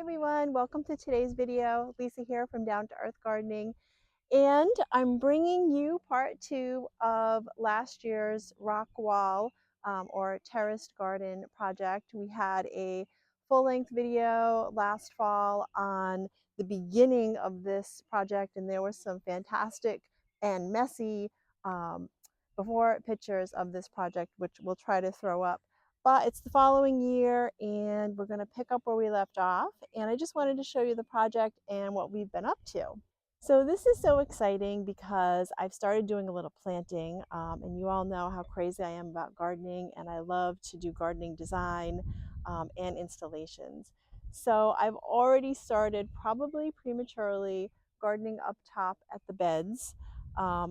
everyone, welcome to today's video. Lisa here from Down to Earth Gardening, and I'm bringing you part two of last year's Rock Wall or Terrace Garden project. We had a full-length video last fall on the beginning of this project, and there was some fantastic and messy before pictures of this project, which we'll try to throw up. But it's the following year and we're going to pick up where we left off. And I just wanted to show you the project and what we've been up to. So this is so exciting because I've started doing a little planting, and you all know how crazy I am about gardening, and I love to do gardening design and installations. So I've already started, probably prematurely, gardening up top at the beds.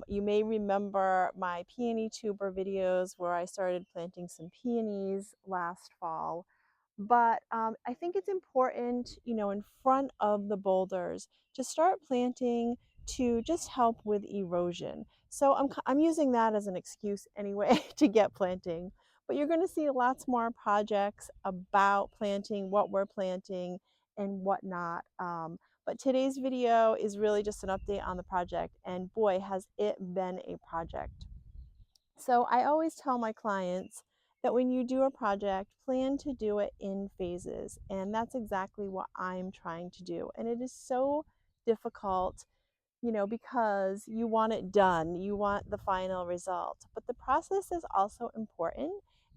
You may remember my peony tuber videos where I started planting some peonies last fall. But I think it's important, in front of the boulders to start planting to just help with erosion. So I'm using that as an excuse anyway to get planting. But you're going to see lots more projects about planting, what we're planting, and whatnot. But today's video is really just an update on the project, and boy, has it been a project. So I always tell my clients that when you do a project, plan to do it in phases. And that's exactly what I'm trying to do. And it is so difficult, because you want it done, you want the final result. But the process is also important.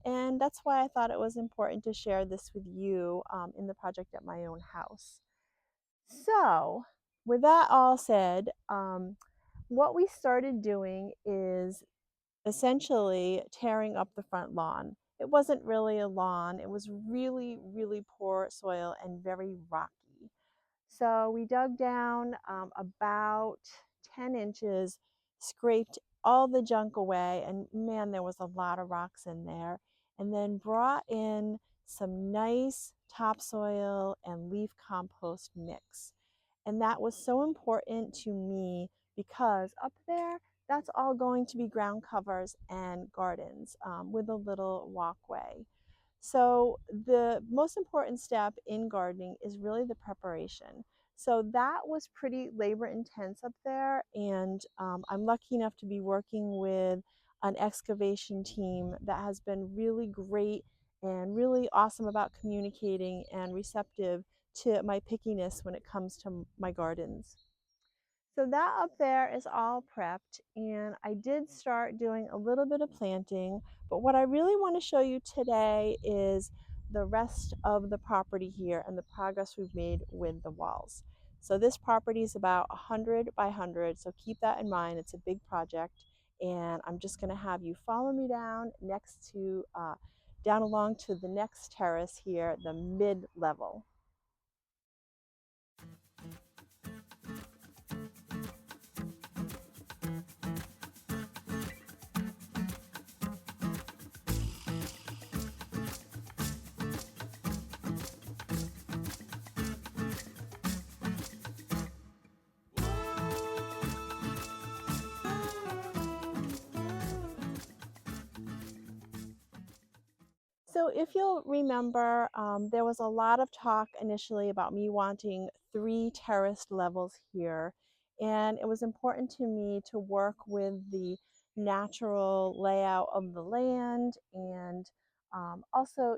And that's why I thought it was important to share this with you in the project at my own house. So, with that all said, what we started doing is essentially tearing up the front lawn. It wasn't really a lawn, it was really, really poor soil and very rocky. So we dug down about 10 inches, scraped all the junk away, and man, there was a lot of rocks in there, and then brought in some nice topsoil and leaf compost mix. And that was so important to me because up there, that's all going to be ground covers and gardens with a little walkway. So the most important step in gardening is really the preparation. So that was pretty labor intense up there, and I'm lucky enough to be working with an excavation team that has been really great and really awesome about communicating and receptive to my pickiness when it comes to my gardens. So that up there is all prepped, and I did start doing a little bit of planting, but what I really want to show you today is the rest of the property here and the progress we've made with the walls. So this property is about 100 by 100, so keep that in mind. It's a big project, and I'm just going to have you follow me down down along to the next terrace here, the mid-level. So if you'll remember, there was a lot of talk initially about me wanting 3 terraced levels here. And it was important to me to work with the natural layout of the land and also,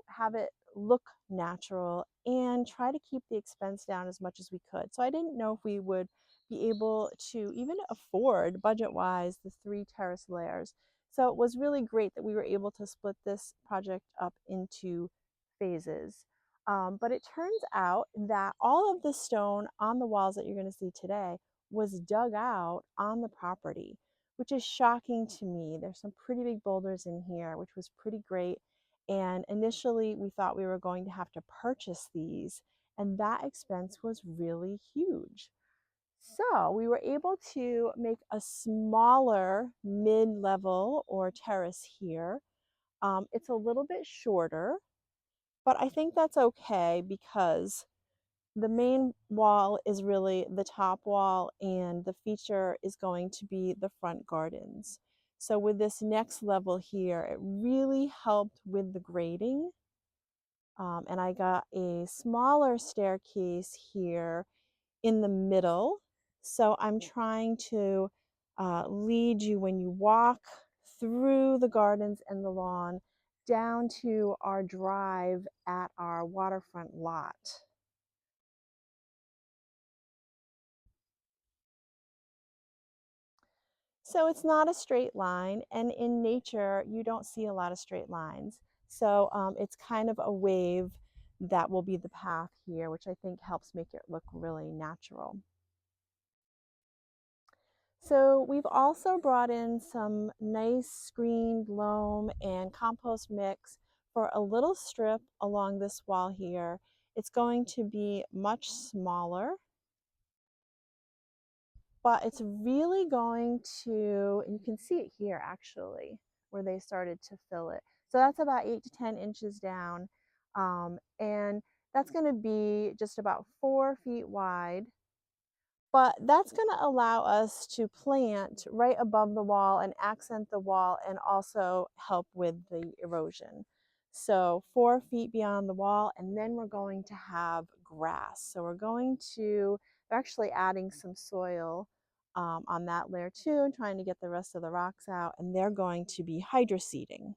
have it look natural and try to keep the expense down as much as we could. So I didn't know if we would be able to even afford budget-wise the 3 terrace layers. So it was really great that we were able to split this project up into phases. But it turns out that all of the stone on the walls that you're going to see today was dug out on the property, which is shocking to me. There's some pretty big boulders in here, which was pretty great. And initially we thought we were going to have to purchase these, and that expense was really huge. So we were able to make a smaller mid-level or terrace here. It's a little bit shorter, but I think that's okay because the main wall is really the top wall and the feature is going to be the front gardens. So with this next level here, it really helped with the grading And I got a smaller staircase here in the middle. So I'm trying to lead you when you walk through the gardens and the lawn down to our drive at our waterfront lot. So it's not a straight line, and in nature, you don't see a lot of straight lines. So it's kind of a wave that will be the path here, which I think helps make it look really natural. So we've also brought in some nice screened loam and compost mix for a little strip along this wall here. It's going to be much smaller, but it's really going to, and you can see it here actually, where they started to fill it. So that's about 8 to 10 inches down. And that's going to be just about 4 feet wide. But that's going to allow us to plant right above the wall and accent the wall and also help with the erosion. So 4 feet beyond the wall, and then we're going to have grass. So we're actually adding some soil on that layer too, and trying to get the rest of the rocks out, and they're going to be hydroseeding.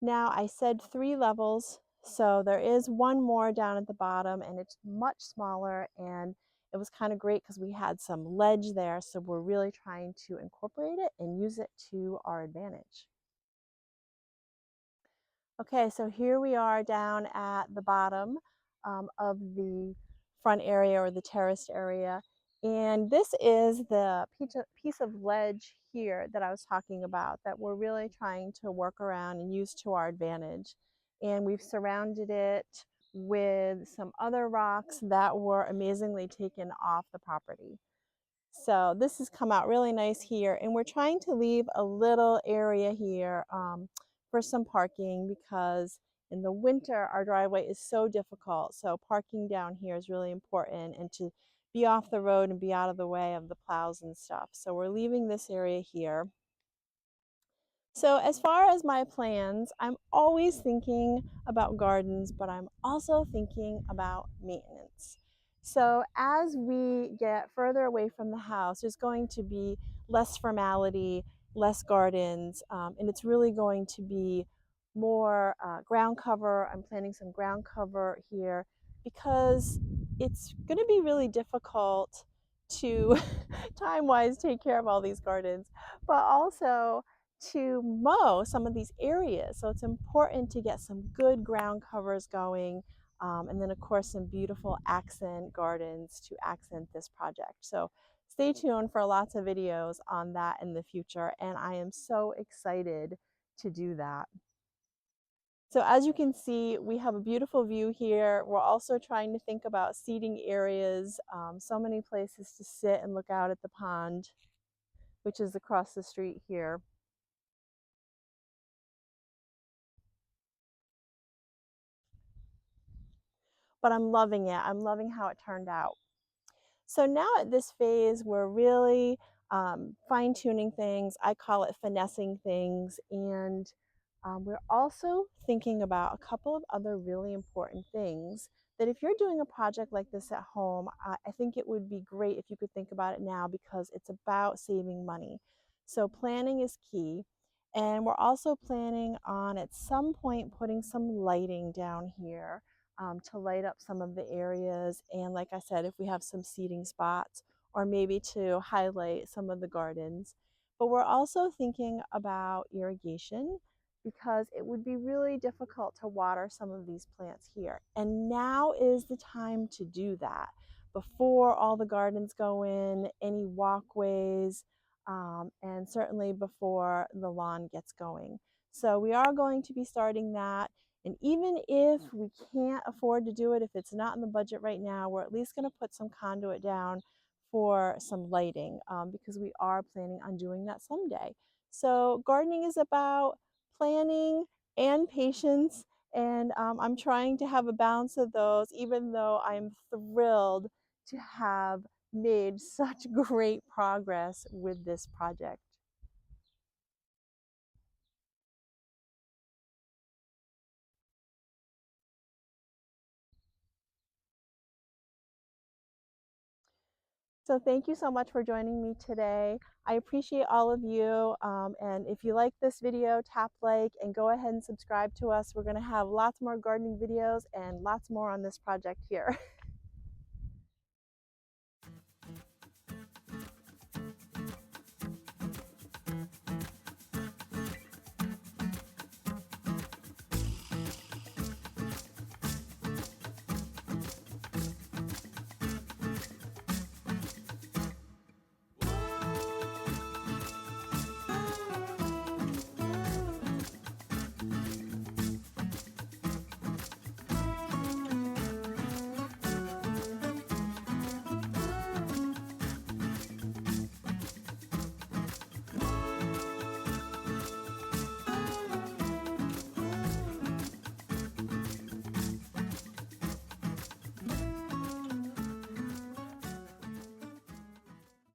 Now I said 3 levels, so there is one more down at the bottom and it's much smaller, and it was kind of great because we had some ledge there, so we're really trying to incorporate it and use it to our advantage. Okay, so here we are down at the bottom of the front area or the terraced area. And this is the piece of ledge here that I was talking about that we're really trying to work around and use to our advantage. And we've surrounded it with some other rocks that were amazingly taken off the property. So this has come out really nice here, and we're trying to leave a little area here for some parking because in the winter our driveway is so difficult. So parking down here is really important, and to be off the road and be out of the way of the plows and stuff. So we're leaving this area here. So as far as my plans, I'm always thinking about gardens, but I'm also thinking about maintenance. So as we get further away from the house, there's going to be less formality, less gardens, and it's really going to be more ground cover. I'm planting some ground cover here because it's going to be really difficult to time-wise take care of all these gardens, but also to mow some of these areas. So it's important to get some good ground covers going. And then of course some beautiful accent gardens to accent this project. So stay tuned for lots of videos on that in the future. And I am so excited to do that. So as you can see, we have a beautiful view here. We're also trying to think about seating areas, so many places to sit and look out at the pond, which is across the street here. But I'm loving it. I'm loving how it turned out. So now at this phase, we're really fine tuning things. I call it finessing things. And we're also thinking about a couple of other really important things that if you're doing a project like this at home, I think it would be great if you could think about it now because it's about saving money. So planning is key. And we're also planning on at some point putting some lighting down here to light up some of the areas. And like I said, if we have some seating spots or maybe to highlight some of the gardens. But we're also thinking about irrigation because it would be really difficult to water some of these plants here. And now is the time to do that before all the gardens go in, any walkways, and certainly before the lawn gets going. So we are going to be starting that. And even if we can't afford to do it, if it's not in the budget right now, we're at least going to put some conduit down for some lighting because we are planning on doing that someday. So gardening is about planning and patience And I'm trying to have a balance of those, even though I'm thrilled to have made such great progress with this project. So thank you so much for joining me today. I appreciate all of you. And if you like this video, tap like and go ahead and subscribe to us. We're going to have lots more gardening videos and lots more on this project here.